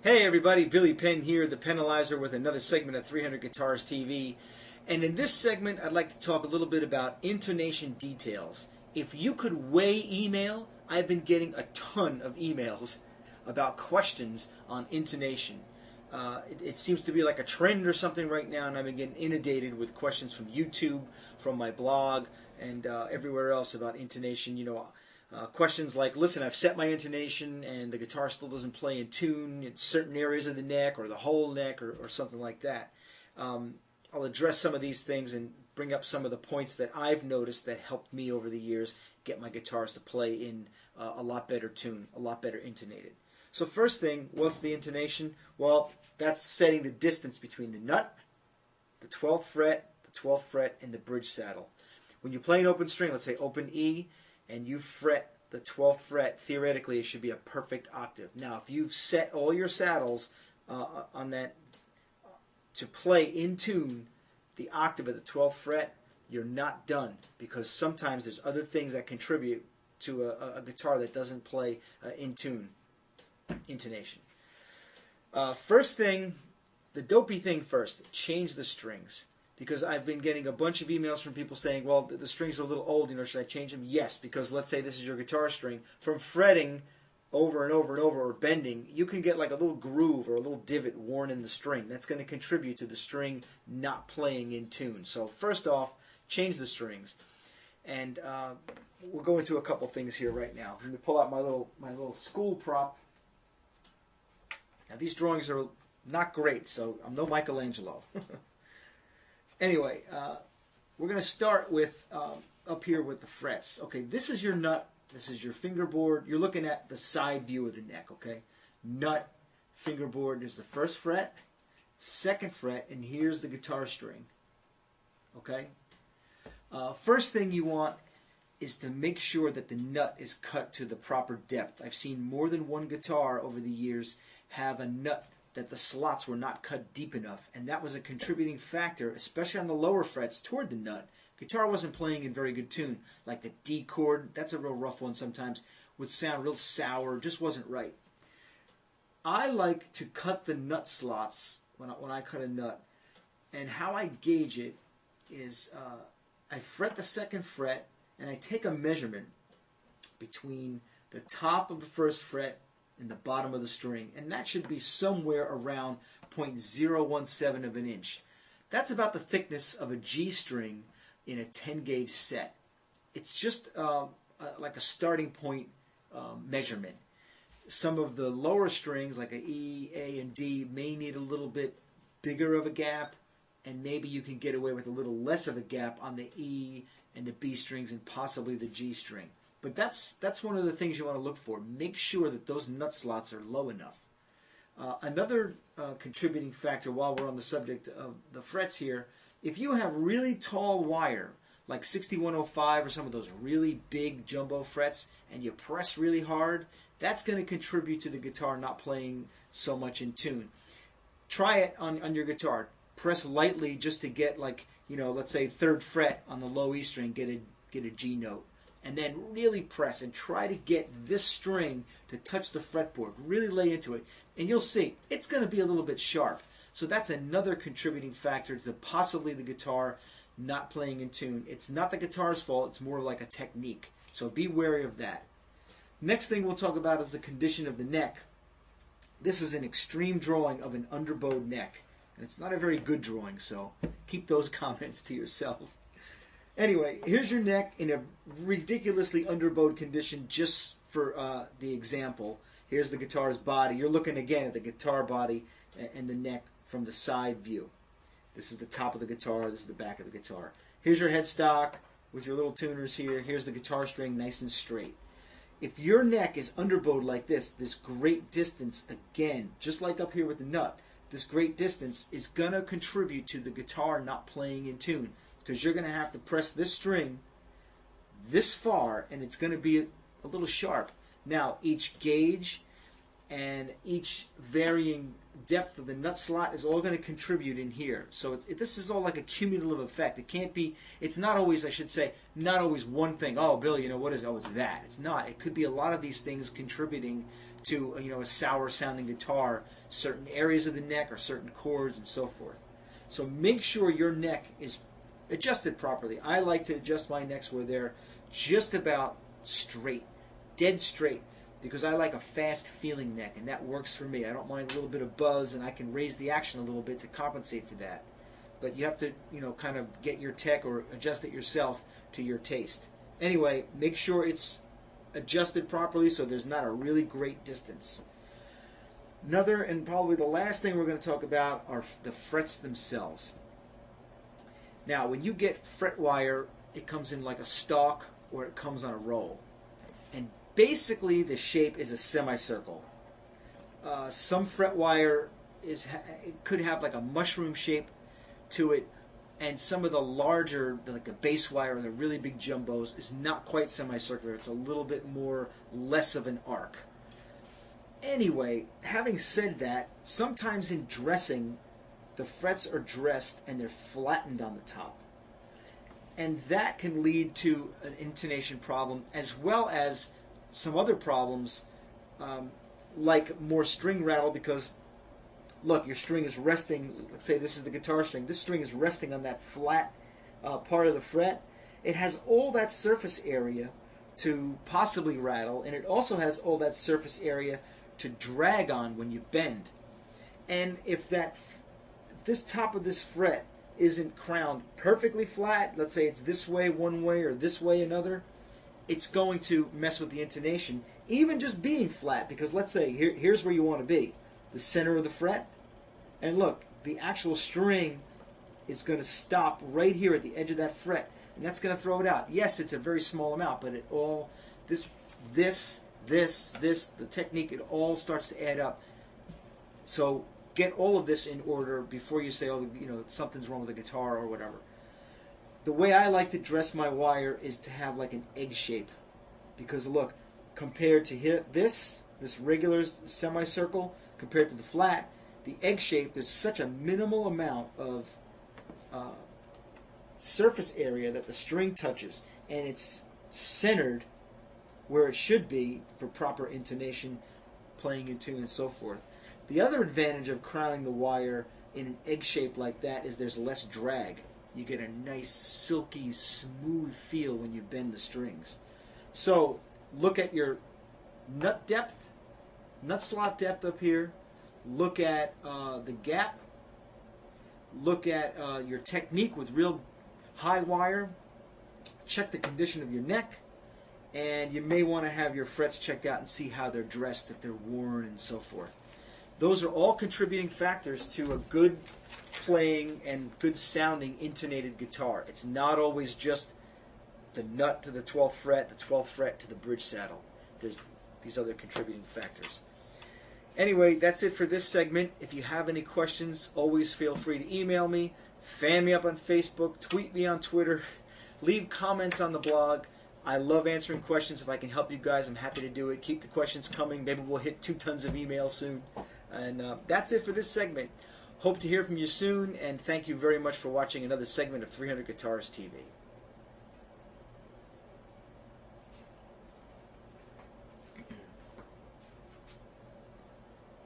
Hey everybody, Billy Penn here, the Penalizer with another segment of 300 Guitars TV. And in this segment, I'd like to talk a little bit about intonation details. If you could weigh email, I've been getting a ton of emails about questions on intonation. It seems to be like a trend or something right now, and I've been getting inundated with questions from YouTube, from my blog, and everywhere else about intonation. Questions like, listen, I've set my intonation and the guitar still doesn't play in tune in certain areas of the neck or the whole neck or something like that. I'll address some of these things and bring up some of the points that I've noticed that helped me over the years get my guitars to play in a lot better tune, a lot better intonated. So first thing, what's the intonation? Well, that's setting the distance between the nut, the 12th fret, and the bridge saddle. When you play an open string, let's say open E, and you fret the 12th fret, theoretically it should be a perfect octave. Now, if you've set all your saddles on that to play in tune the octave at the 12th fret, you're not done, because sometimes there's other things that contribute to a guitar that doesn't play in tune intonation. First thing, the dopey thing first, change the strings. Because I've been getting a bunch of emails from people saying, well, the strings are a little old, should I change them? Yes, because let's say this is your guitar string. From fretting over and over and over or bending, you can get like a little groove or a little divot worn in the string. That's going to contribute to the string not playing in tune. So first off, change the strings. And we'll go into a couple things here right now. Let me pull out my little school prop. Now these drawings are not great, so I'm no Michelangelo. Anyway, we're going to start with up here with the frets. Okay, this is your nut. This is your fingerboard. You're looking at the side view of the neck, okay? Nut, fingerboard, there's the first fret, second fret, and here's the guitar string, okay? First thing you want is to make sure that the nut is cut to the proper depth. I've seen more than one guitar over the years have a nut that the slots were not cut deep enough, and that was a contributing factor, especially on the lower frets toward the nut. Guitar wasn't playing in very good tune. Like the D chord, that's a real rough one sometimes, would sound real sour, just wasn't right. I like to cut the nut slots when I cut a nut, and how I gauge it is I fret the second fret, and I take a measurement between the top of the first fret in the bottom of the string, and that should be somewhere around 0.017 of an inch. That's about the thickness of a G string in a 10 gauge set. It's just like a starting point measurement. Some of the lower strings like a E, A, and D may need a little bit bigger of a gap, and maybe you can get away with a little less of a gap on the E and the B strings and possibly the G string. But that's one of the things you want to look for. Make sure that those nut slots are low enough. Another contributing factor, while we're on the subject of the frets here, if you have really tall wire, like 6105 or some of those really big jumbo frets, and you press really hard, that's going to contribute to the guitar not playing so much in tune. Try it on your guitar. Press lightly just to get, like, let's say 3rd fret on the low E string, get a G note. And then really press and try to get this string to touch the fretboard. Really lay into it. And you'll see, it's going to be a little bit sharp. So that's another contributing factor to possibly the guitar not playing in tune. It's not the guitar's fault, it's more like a technique. So be wary of that. Next thing we'll talk about is the condition of the neck. This is an extreme drawing of an underbowed neck. And it's not a very good drawing, so keep those comments to yourself. Anyway, here's your neck in a ridiculously underbowed condition just for the example. Here's the guitar's body. You're looking again at the guitar body and the neck from the side view. This is the top of the guitar. This is the back of the guitar. Here's your headstock with your little tuners here. Here's the guitar string nice and straight. If your neck is underbowed like this great distance, again, just like up here with the nut, this great distance is going to contribute to the guitar not playing in tune. Because you're going to have to press this string this far, and it's going to be a little sharp. Now, each gauge and each varying depth of the nut slot is all going to contribute in here. So this is all like a cumulative effect. It can't be, it's not always, I should say, not always one thing. Oh, Bill, what is it? Oh, it's that. It's not. It could be a lot of these things contributing to a sour sounding guitar, certain areas of the neck or certain chords and so forth. So make sure your neck is adjusted properly. I like to adjust my necks where they're just about straight, dead straight, because I like a fast feeling neck, and that works for me. I don't mind a little bit of buzz, and I can raise the action a little bit to compensate for that. But you have to, kind of get your tech or adjust it yourself to your taste. Anyway, make sure it's adjusted properly so there's not a really great distance. Another, and probably the last thing we're going to talk about, are the frets themselves. Now, when you get fret wire, it comes in like a stalk or it comes on a roll. And basically the shape is a semicircle. Some fret wire it could have like a mushroom shape to it, and some of the larger, like the bass wire or the really big jumbos, is not quite semicircular. It's a little bit less of an arc. Anyway, having said that, sometimes in dressing, the frets are dressed and they're flattened on the top. And that can lead to an intonation problem, as well as some other problems, like more string rattle, because look, your string is resting. Let's say this is the guitar string. This string is resting on that flat part of the fret. It has all that surface area to possibly rattle, and it also has all that surface area to drag on when you bend. And if this top of this fret isn't crowned perfectly flat, let's say it's this way one way or this way another, it's going to mess with the intonation, even just being flat, because let's say here's where you want to be, the center of the fret, and look, the actual string is going to stop right here at the edge of that fret, and that's going to throw it out. Yes, it's a very small amount, but the technique, it all starts to add up. So get all of this in order before you say, oh, something's wrong with the guitar or whatever. The way I like to dress my wire is to have like an egg shape, because look, compared to this regular semicircle, compared to the flat, the egg shape, there's such a minimal amount of surface area that the string touches, and it's centered where it should be for proper intonation, playing in tune, and so forth. The other advantage of crowning the wire in an egg shape like that is there's less drag. You get a nice, silky, smooth feel when you bend the strings. So look at your nut depth, nut slot depth up here. Look at the gap. Look at your technique with real high wire. Check the condition of your neck. And you may want to have your frets checked out and see how they're dressed, if they're worn, and so forth. Those are all contributing factors to a good playing and good sounding intonated guitar. It's not always just the nut to the 12th fret, the 12th fret to the bridge saddle. There's these other contributing factors. Anyway, that's it for this segment. If you have any questions, always feel free to email me, fan me up on Facebook, tweet me on Twitter, leave comments on the blog. I love answering questions. If I can help you guys, I'm happy to do it. Keep the questions coming. Maybe we'll hit 2 tons of emails soon. And that's it for this segment. Hope to hear from you soon, and thank you very much for watching another segment of 300 Guitars TV.